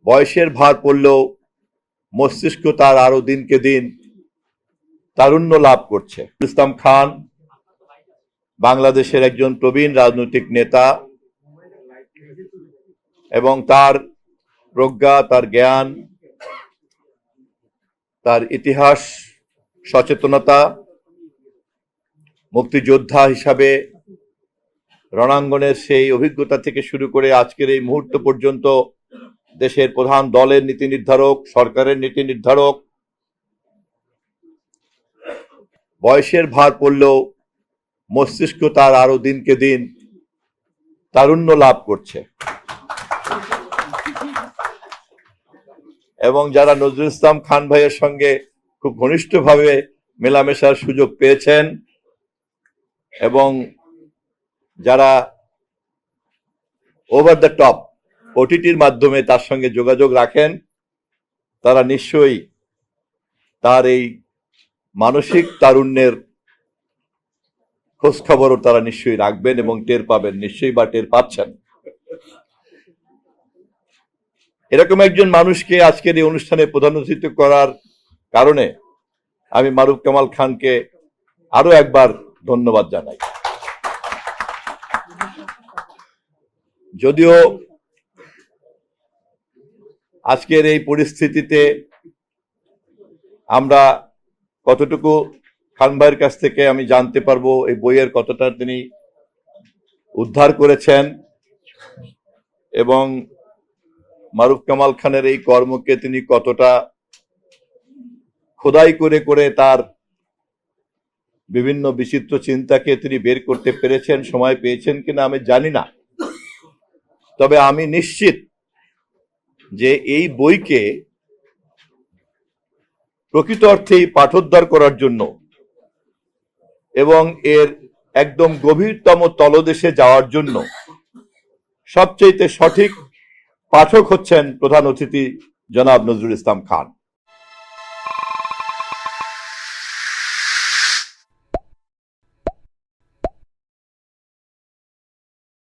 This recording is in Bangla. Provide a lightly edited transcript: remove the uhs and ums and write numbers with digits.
বয়সের ভার পড়লেও মস্তিষ্ক তার আরো দিনকে দিন তারুণ্য লাভ করছে। ইসলাম খান বাংলাদেশের একজন প্রবীণ রাজনৈতিক নেতা এবং তার প্রজ্ঞা, তার জ্ঞান, তার ইতিহাস সচেতনতা, মুক্তিযোদ্ধা হিসাবে রণাঙ্গনের সেই অভিজ্ঞতা থেকে শুরু করে আজকের এই মুহূর্ত পর্যন্ত দেশের প্রধান দলের নীতি নির্ধারক, সরকারের নীতি নির্ধারক, বয়সের ভার পড়লেও মস্তিষ্ক তার আরো দিনকে দিন তারুণ্য লাভ করছে। এবং যারা নজরুল ইসলাম খান ভাইয়ের সঙ্গে খুব ঘনিষ্ঠভাবে মেলামেশার সুযোগ পেয়েছেন এবং যারা ওভার দ্য টপ ওটিটির মাধ্যমে তার সঙ্গে যোগাযোগ রাখেন, তারা নিশ্চয়ই তার এই মানসিক তারুণ্যের খোঁজ খবরও তারা নিশ্চয়ই রাখবেন এবং টের পাবেন, নিশ্চয়ই বা টের পাচ্ছেন। এরকম একজন মানুষকে আজকের এই অনুষ্ঠানে প্রধান অতিথি করার কারণে আমি মারুফ কামাল খানকে আরো একবার ধন্যবাদ জানাই। যদিও আজকের এই পরিস্থিতিতে আমরা কতটুকু খান ভাইয়ের কাছ থেকে আমি জানতে পারবো এই বইয়ের কতটা তিনি উদ্ধার করেছেন এবং মারুফ কামাল খানের এই কর্মকে তিনি কতটা খোদাই করে করে তার বিভিন্ন বিচিত্র চিন্তাকে তিনি বের করতে পেরেছেন, সময় পেয়েছেন কিনা আমি জানি না। তবে আমি নিশ্চিত যে এই বইকে প্রকৃত অর্থেই পাঠোদ্ধার করার জন্য এবং এর একদম গভীরতম তলদেশে যাওয়ার জন্য সবচেয়ে সঠিক পাঠক হচ্ছেন প্রধান অতিথি জনাব নজরুল ইসলাম খান।